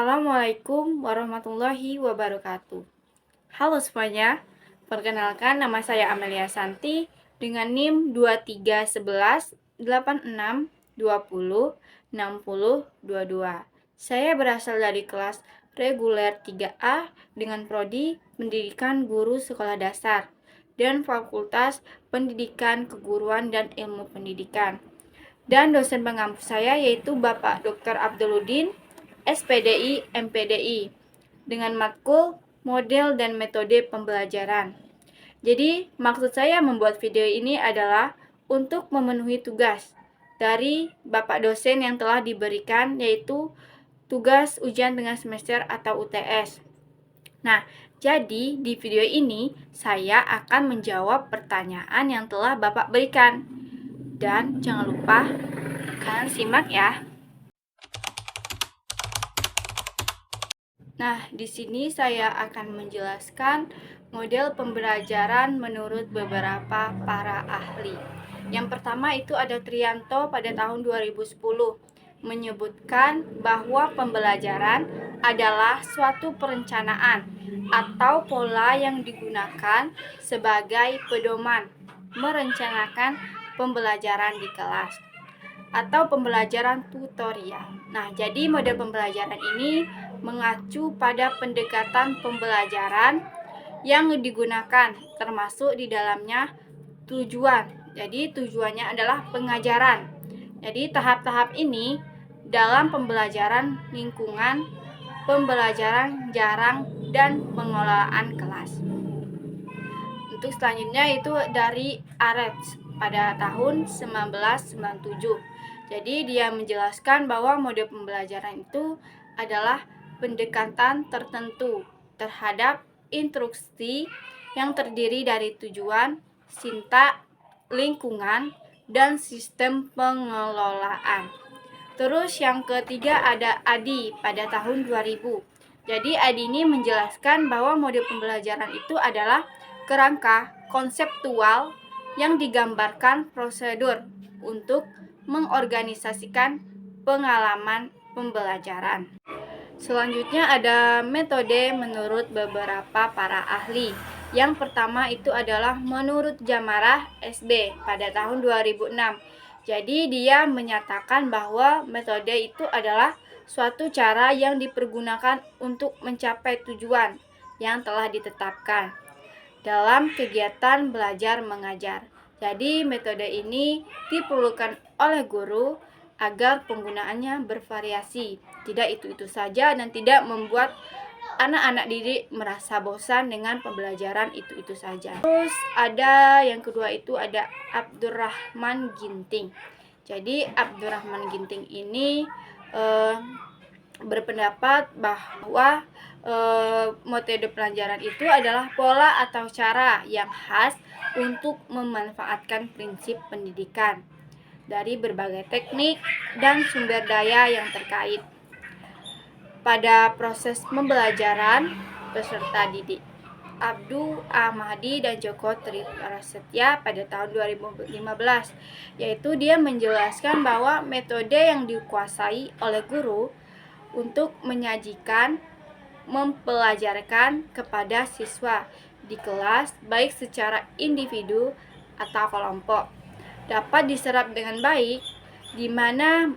Assalamualaikum warahmatullahi wabarakatuh. Halo semuanya, perkenalkan nama saya Amelia Santi dengan NIM 231186206022. Saya berasal dari kelas reguler 3A dengan prodi Pendidikan Guru Sekolah Dasar dan Fakultas Pendidikan Keguruan dan Ilmu Pendidikan. Dan dosen pengampu saya yaitu Bapak Dr. Abduludin, SPDI, MPDI, dengan matkul model dan metode pembelajaran. Jadi, maksud saya membuat video ini adalah untuk memenuhi tugas dari Bapak dosen yang telah diberikan, yaitu tugas ujian tengah semester atau UTS. Nah, jadi di video ini saya akan menjawab pertanyaan yang telah Bapak berikan. Dan jangan lupa kalian simak ya. Nah, di sini saya akan menjelaskan model pembelajaran menurut beberapa para ahli. Yang pertama itu ada Trianto pada tahun 2010 menyebutkan bahwa pembelajaran adalah suatu perencanaan atau pola yang digunakan sebagai pedoman merencanakan pembelajaran di kelas atau pembelajaran tutorial. Nah, jadi model pembelajaran ini mengacu pada pendekatan pembelajaran yang digunakan, termasuk di dalamnya tujuan. Jadi, tujuannya adalah pengajaran. Jadi, tahap-tahap ini dalam pembelajaran lingkungan, pembelajaran jarak, dan pengelolaan kelas. Untuk selanjutnya itu dari Arets pada tahun 1997. Jadi dia menjelaskan bahwa mode pembelajaran itu adalah pendekatan tertentu terhadap instruksi yang terdiri dari tujuan, sintak, lingkungan, dan sistem pengelolaan. Terus yang ketiga ada Adi pada tahun 2000. Jadi Adi ini menjelaskan bahwa mode pembelajaran itu adalah kerangka konseptual yang digambarkan prosedur untuk mengorganisasikan pengalaman pembelajaran. Selanjutnya ada metode menurut beberapa para ahli. Yang pertama itu adalah menurut Jamarah SB pada tahun 2006. Jadi dia menyatakan bahwa metode itu adalah suatu cara yang dipergunakan untuk mencapai tujuan yang telah ditetapkan dalam kegiatan belajar mengajar. Jadi metode ini diperlukan oleh guru agar penggunaannya bervariasi, tidak itu-itu saja dan tidak membuat anak-anak didik merasa bosan dengan pembelajaran itu-itu saja. Terus ada yang kedua itu ada Abdurrahman Ginting. Jadi Abdurrahman Ginting ini berpendapat bahwa metode pelajaran itu adalah pola atau cara yang khas untuk memanfaatkan prinsip pendidikan dari berbagai teknik dan sumber daya yang terkait pada proses pembelajaran peserta didik. Abdul Ahmadi dan Joko Triprasetya pada tahun 2015, yaitu dia menjelaskan bahwa metode yang dikuasai oleh guru untuk menyajikan mempelajarkan kepada siswa di kelas baik secara individu atau kelompok dapat diserap dengan baik di mana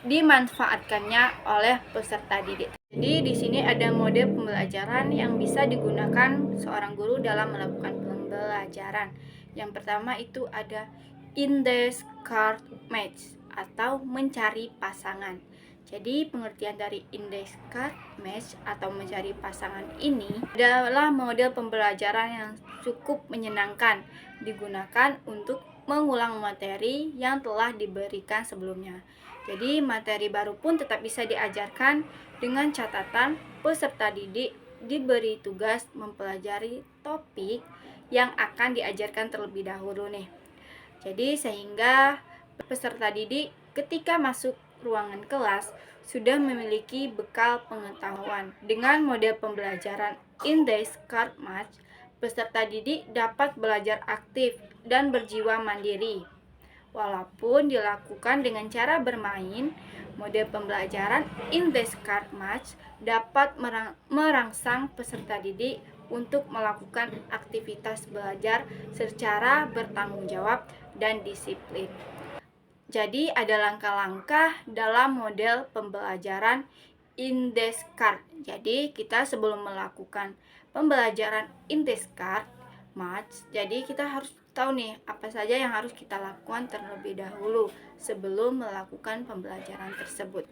dimanfaatkannya oleh peserta didik. Jadi di sini ada mode pembelajaran yang bisa digunakan seorang guru dalam melakukan pembelajaran. Yang pertama itu ada index card match atau mencari pasangan. Jadi pengertian dari index card match atau mencari pasangan ini adalah model pembelajaran yang cukup menyenangkan digunakan untuk mengulang materi yang telah diberikan sebelumnya. Jadi materi baru pun tetap bisa diajarkan dengan catatan peserta didik diberi tugas mempelajari topik yang akan diajarkan terlebih dahulu nih. Jadi sehingga peserta didik ketika masuk ruangan kelas sudah memiliki bekal pengetahuan. Dengan model pembelajaran index card match, peserta didik dapat belajar aktif dan berjiwa mandiri Walaupun dilakukan dengan cara bermain, model pembelajaran in the card match dapat merangsang peserta didik untuk melakukan aktivitas belajar secara bertanggung jawab dan disiplin. Jadi ada langkah-langkah dalam model pembelajaran in the card. Jadi kita sebelum melakukan pembelajaran in the card match, jadi kita harus tahu nih apa saja yang harus kita lakukan terlebih dahulu sebelum melakukan pembelajaran tersebut.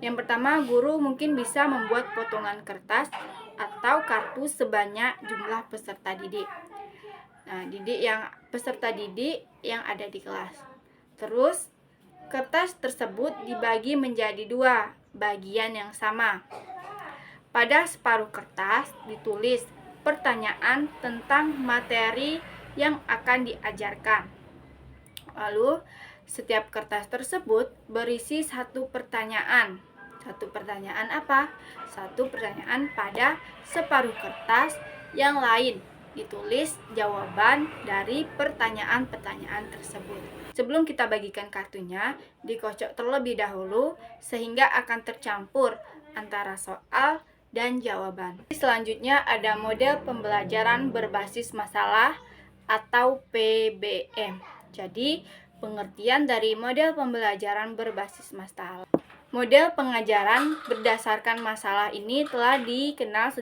Yang pertama, guru mungkin bisa membuat potongan kertas atau kartu sebanyak jumlah peserta didik. Nah, peserta didik yang ada di kelas. Terus, kertas tersebut dibagi menjadi 2 bagian yang sama. Pada separuh kertas ditulis pertanyaan tentang materi yang akan diajarkan. Lalu, setiap kertas tersebut berisi 1 pertanyaan. 1 pertanyaan apa? 1 pertanyaan pada separuh kertas yang lain. Ditulis jawaban dari pertanyaan-pertanyaan tersebut. Sebelum kita bagikan kartunya, dikocok terlebih dahulu sehingga akan tercampur antara soal dan jawaban. Selanjutnya ada model pembelajaran berbasis masalah atau PBM. Jadi, pengertian dari model pembelajaran berbasis masalah. Model pengajaran berdasarkan masalah ini telah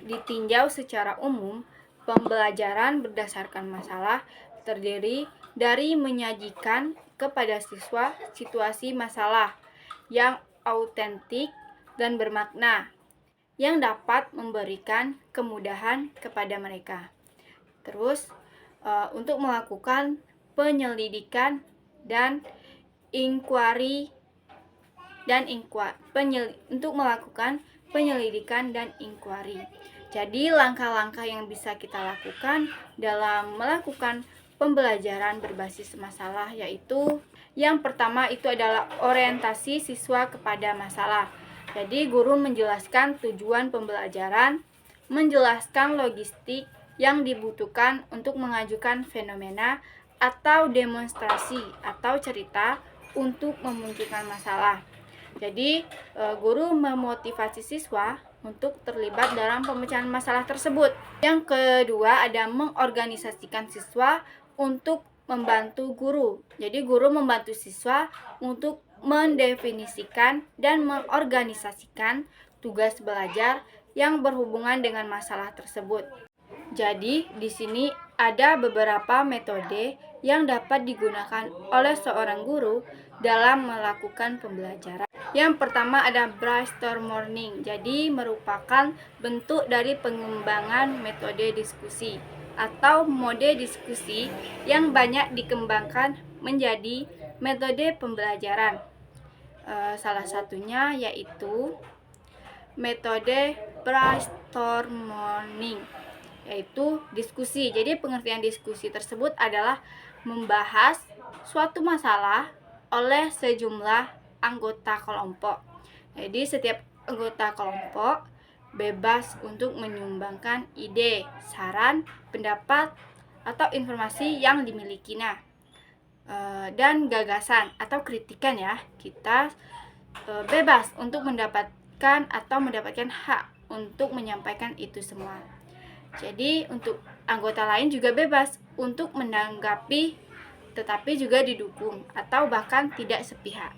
ditinjau secara umum. Pembelajaran berdasarkan masalah terdiri dari menyajikan kepada siswa situasi masalah yang autentik dan bermakna yang dapat memberikan kemudahan kepada mereka. Terus, untuk melakukan penyelidikan dan inquiry untuk melakukan penyelidikan dan inquiry. Jadi langkah-langkah yang bisa kita lakukan dalam melakukan pembelajaran berbasis masalah yaitu yang pertama itu adalah orientasi siswa kepada masalah. Jadi guru menjelaskan tujuan pembelajaran, menjelaskan logistik yang dibutuhkan untuk mengajukan fenomena atau demonstrasi atau cerita untuk memunculkan masalah. Jadi guru memotivasi siswa untuk terlibat dalam pemecahan masalah tersebut. Yang kedua ada mengorganisasikan siswa untuk membantu guru. Jadi guru membantu siswa untuk mendefinisikan dan mengorganisasikan tugas belajar yang berhubungan dengan masalah tersebut. Jadi di sini ada beberapa metode yang dapat digunakan oleh seorang guru dalam melakukan pembelajaran. Yang pertama ada brainstorming. Jadi merupakan bentuk dari pengembangan metode diskusi atau mode diskusi yang banyak dikembangkan menjadi metode pembelajaran. Salah satunya yaitu metode brainstorming, yaitu diskusi. Jadi pengertian diskusi tersebut adalah membahas suatu masalah oleh sejumlah anggota kelompok. Jadi setiap anggota kelompok bebas untuk menyumbangkan ide, saran, pendapat, atau informasi yang dimilikinya. Dan gagasan atau kritikan ya, kita bebas untuk mendapatkan hak untuk menyampaikan itu semua. Jadi untuk anggota lain juga bebas untuk menanggapi tetapi juga didukung atau bahkan tidak sepihak.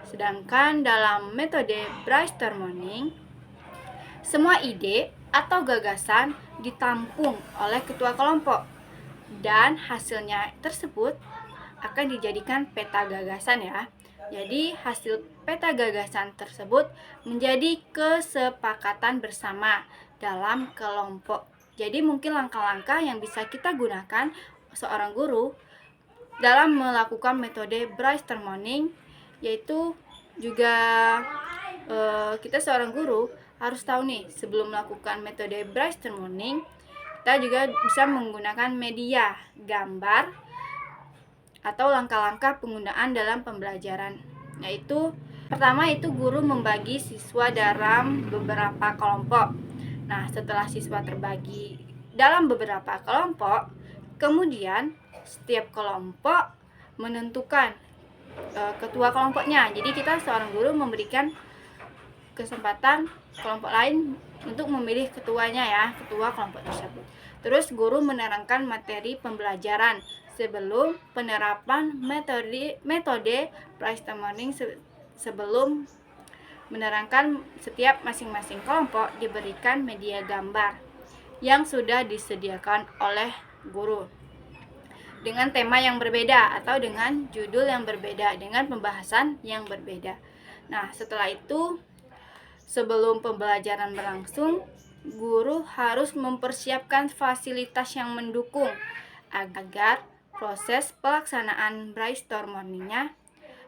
Sedangkan dalam metode brainstorming, semua ide atau gagasan ditampung oleh ketua kelompok dan hasilnya tersebut akan dijadikan peta gagasan ya. Jadi hasil peta gagasan tersebut menjadi kesepakatan bersama dalam kelompok. Jadi mungkin langkah-langkah yang bisa kita gunakan seorang guru dalam melakukan metode brainstorming yaitu juga kita seorang guru harus tahu nih sebelum melakukan metode brainstorming kita juga bisa menggunakan media, gambar, atau langkah-langkah penggunaan dalam pembelajaran. Yaitu pertama itu guru membagi siswa dalam beberapa kelompok. Nah, setelah siswa terbagi dalam beberapa kelompok, kemudian setiap kelompok menentukan ketua kelompoknya. Jadi kita seorang guru memberikan kesempatan kelompok lain untuk memilih ketuanya ya, ketua kelompok tersebut. Terus guru menerangkan materi pembelajaran sebelum penerapan metode brainstorming. Sebelum menerangkan, setiap masing-masing kelompok diberikan media gambar yang sudah disediakan oleh guru dengan tema yang berbeda atau dengan judul yang berbeda, dengan pembahasan yang berbeda. Nah, setelah itu, sebelum pembelajaran berlangsung, guru harus mempersiapkan fasilitas yang mendukung agar proses pelaksanaan brainstorming-nya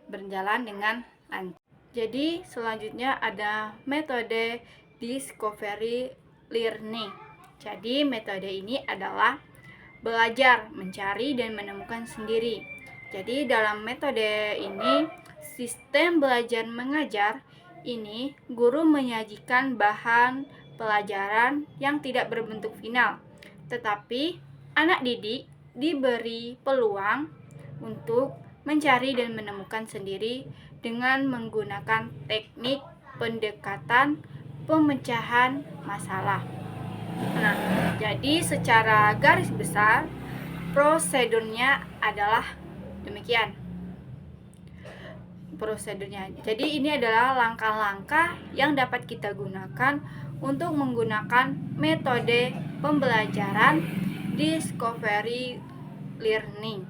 berjalan dengan lancar. Jadi, selanjutnya ada metode discovery learning. Jadi, metode ini adalah belajar, mencari, dan menemukan sendiri. Jadi dalam metode ini, sistem belajar mengajar ini, guru menyajikan bahan pelajaran yang tidak berbentuk final, tetapi anak didik diberi peluang untuk mencari dan menemukan sendiri dengan menggunakan teknik pendekatan pemecahan masalah. Nah, jadi secara garis besar prosedurnya adalah demikian. Prosedurnya. Jadi ini adalah langkah-langkah yang dapat kita gunakan untuk menggunakan metode pembelajaran discovery learning.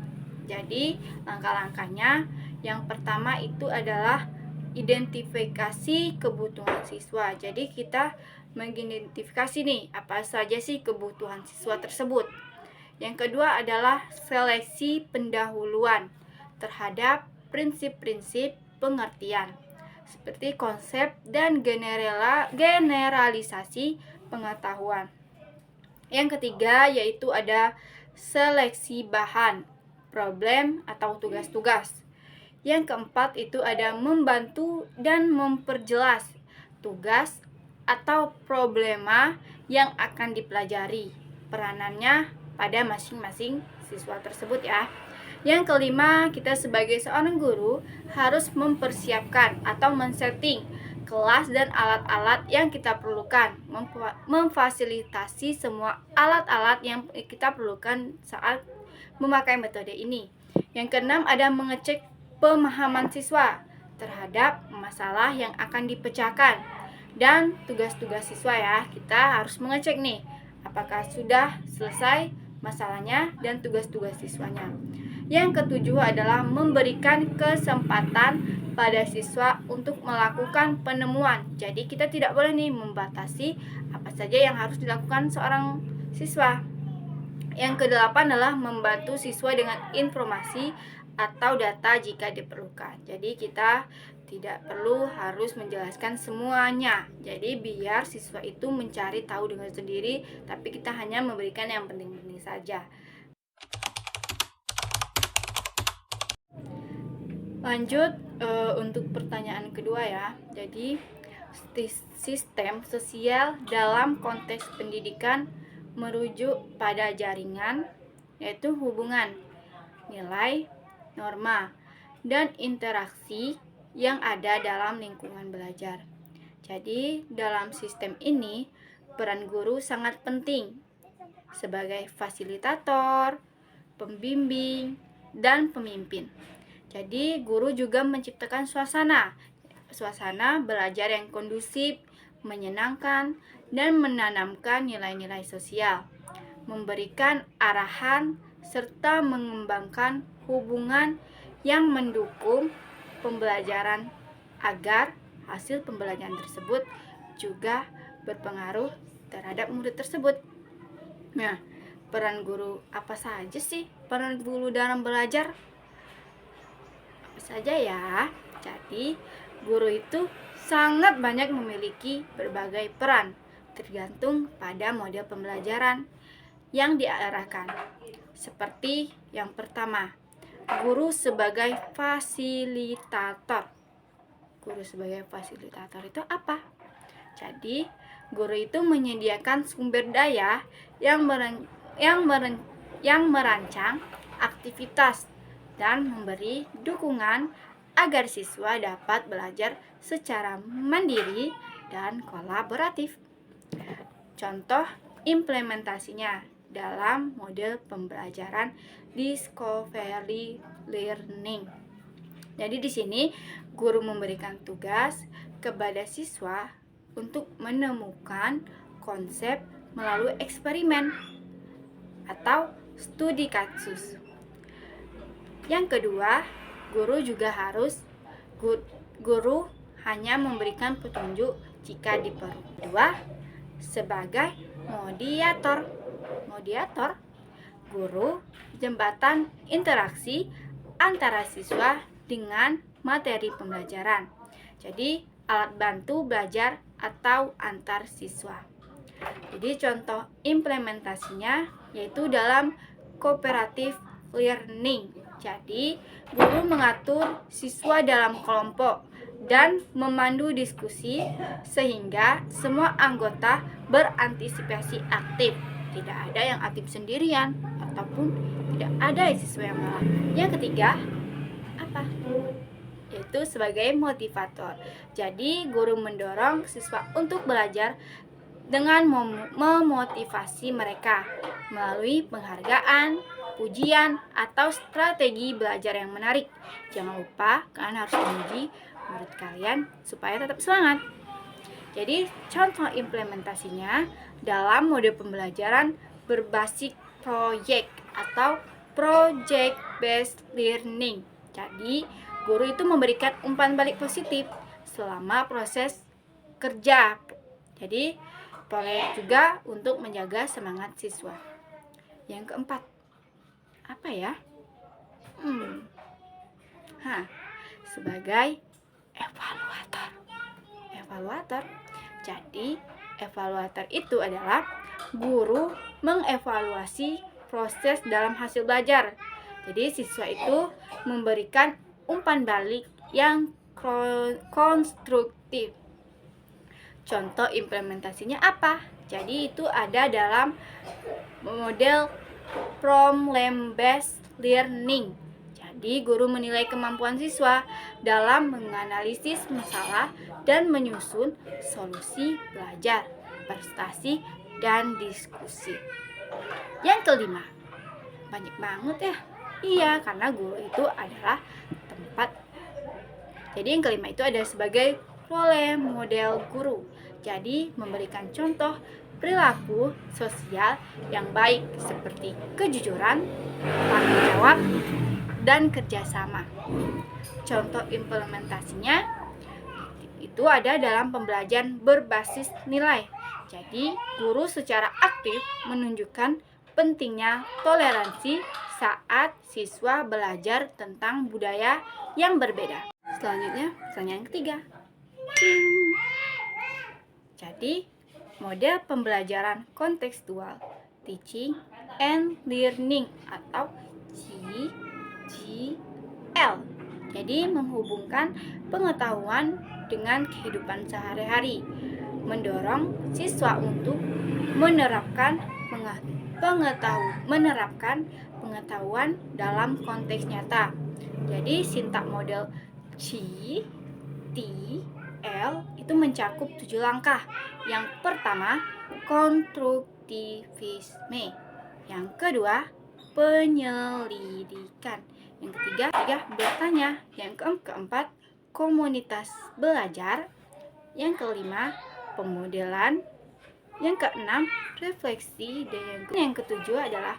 Jadi langkah-langkahnya, yang pertama itu adalah identifikasi kebutuhan siswa. Jadi kita mengidentifikasi nih apa saja sih kebutuhan siswa tersebut. Yang kedua adalah seleksi pendahuluan terhadap prinsip-prinsip pengertian seperti konsep dan generalisasi pengetahuan. Yang ketiga yaitu ada seleksi bahan, problem atau tugas-tugas. Yang keempat itu ada membantu dan memperjelas tugas atau problema yang akan dipelajari, peranannya pada masing-masing siswa tersebut ya. Yang kelima, kita sebagai seorang guru harus mempersiapkan atau men-setting kelas dan alat-alat yang kita perlukan, memfasilitasi semua alat-alat yang kita perlukan saat memakai metode ini. Yang keenam, ada mengecek pemahaman siswa terhadap masalah yang akan dipecahkan dan tugas-tugas siswa ya. Kita harus mengecek nih apakah sudah selesai masalahnya dan tugas-tugas siswanya. Yang ketujuh adalah memberikan kesempatan pada siswa untuk melakukan penemuan. Jadi kita tidak boleh nih membatasi apa saja yang harus dilakukan seorang siswa. Yang kedelapan adalah membantu siswa dengan informasi atau data jika diperlukan. Jadi kita tidak perlu harus menjelaskan semuanya. Jadi biar siswa itu mencari tahu dengan sendiri, tapi kita hanya memberikan yang penting-penting saja. Lanjut untuk pertanyaan kedua ya. Jadi sistem sosial dalam konteks pendidikan merujuk pada jaringan, yaitu hubungan, nilai, norma, dan interaksi yang ada dalam lingkungan belajar. Jadi dalam sistem ini peran guru sangat penting sebagai fasilitator, pembimbing, dan pemimpin. Jadi guru juga menciptakan suasana belajar yang kondusif, menyenangkan, dan menanamkan nilai-nilai sosial, memberikan arahan, serta mengembangkan hubungan yang mendukung pembelajaran agar hasil pembelajaran tersebut juga berpengaruh terhadap murid tersebut. Nah, peran guru apa saja sih? Peran guru dalam belajar apa saja ya? Jadi, guru itu sangat banyak memiliki berbagai peran tergantung pada model pembelajaran yang diarahkan. Seperti yang pertama, guru sebagai fasilitator. Guru sebagai fasilitator itu apa? Jadi, guru itu menyediakan sumber daya yang merancang aktivitas dan memberi dukungan agar siswa dapat belajar secara mandiri dan kolaboratif. Contoh implementasinya dalam model pembelajaran discovery learning. Jadi di sini guru memberikan tugas kepada siswa untuk menemukan konsep melalui eksperimen atau studi kasus. Yang kedua, guru hanya memberikan petunjuk jika diperlukan. Kedua, sebagai mediator, guru jembatan interaksi antara siswa dengan materi pembelajaran. Jadi, alat bantu belajar atau antar siswa. Jadi, contoh implementasinya yaitu dalam cooperative learning. Jadi, guru mengatur siswa dalam kelompok dan memandu diskusi sehingga semua anggota berantisipasi aktif. Tidak ada yang aktif sendirian ataupun tidak ada siswa yang malah. Yang ketiga, apa? Yaitu sebagai motivator. Jadi, guru mendorong siswa untuk belajar dengan memotivasi mereka melalui penghargaan, pujian, atau strategi belajar yang menarik. Jangan lupa, kalian harus memuji murid kalian supaya tetap semangat. Jadi, contoh implementasinya dalam mode pembelajaran berbasis proyek atau project based learning. Jadi, guru itu memberikan umpan balik positif selama proses kerja. Jadi, boleh juga untuk menjaga semangat siswa. Yang keempat, apa ya? Sebagai evaluator. Jadi, evaluator itu adalah guru mengevaluasi proses dalam hasil belajar. Jadi, siswa itu memberikan umpan balik yang konstruktif. Contoh implementasinya apa? Jadi itu ada dalam model problem based learning. Jadi guru menilai kemampuan siswa dalam menganalisis masalah dan menyusun solusi belajar, prestasi, dan diskusi. Yang kelima, banyak banget ya. Iya, karena guru itu adalah tempat. Jadi yang kelima itu ada sebagai role model guru. Jadi memberikan contoh perilaku sosial yang baik seperti kejujuran, tanggung jawab, dan kerjasama. Contoh implementasinya itu ada dalam pembelajaran berbasis nilai. Jadi guru secara aktif menunjukkan pentingnya toleransi saat siswa belajar tentang budaya yang berbeda. Selanjutnya, pertanyaan ketiga. Jadi, model pembelajaran kontekstual teaching and learning atau CGL. Jadi, menghubungkan pengetahuan dengan kehidupan sehari-hari, mendorong siswa untuk menerapkan pengetahuan dalam konteks nyata. Jadi, sintak model CTL itu mencakup 7 langkah. Yang pertama, konstruktivisme. Yang kedua, penyelidikan. Yang ketiga, bertanya. Yang keempat, komunitas belajar. Yang kelima, pemodelan. Yang keenam, refleksi. Dan yang ketujuh adalah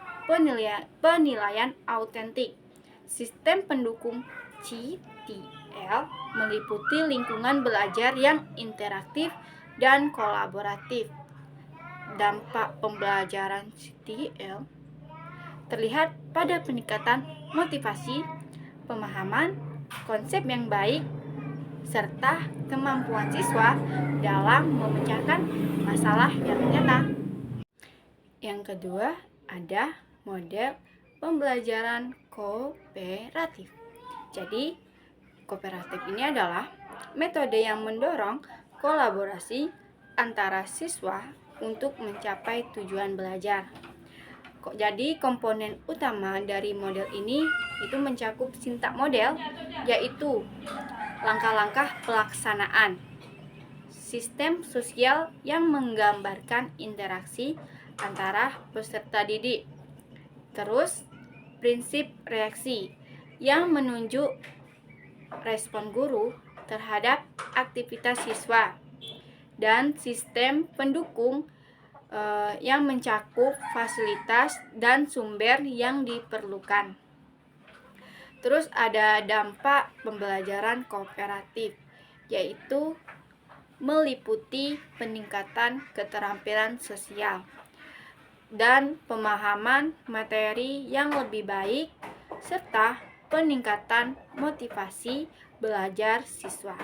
penilaian autentik. Sistem pendukung CTL meliputi lingkungan belajar yang interaktif dan kolaboratif. Dampak pembelajaran CTL terlihat pada peningkatan motivasi, pemahaman, konsep yang baik, serta kemampuan siswa dalam memecahkan masalah yang nyata. Yang kedua, ada model pembelajaran kooperatif. Jadi, kooperatif ini adalah metode yang mendorong kolaborasi antara siswa untuk mencapai tujuan belajar. Jadi komponen utama dari model ini itu mencakup sintak model, yaitu langkah-langkah pelaksanaan sistem sosial yang menggambarkan interaksi antara peserta didik. Terus prinsip reaksi yang menunjuk respon guru terhadap aktivitas siswa, dan sistem pendukung yang mencakup fasilitas dan sumber yang diperlukan. Terus ada dampak pembelajaran kooperatif, yaitu meliputi peningkatan keterampilan sosial dan pemahaman materi yang lebih baik, serta peningkatan motivasi belajar siswa.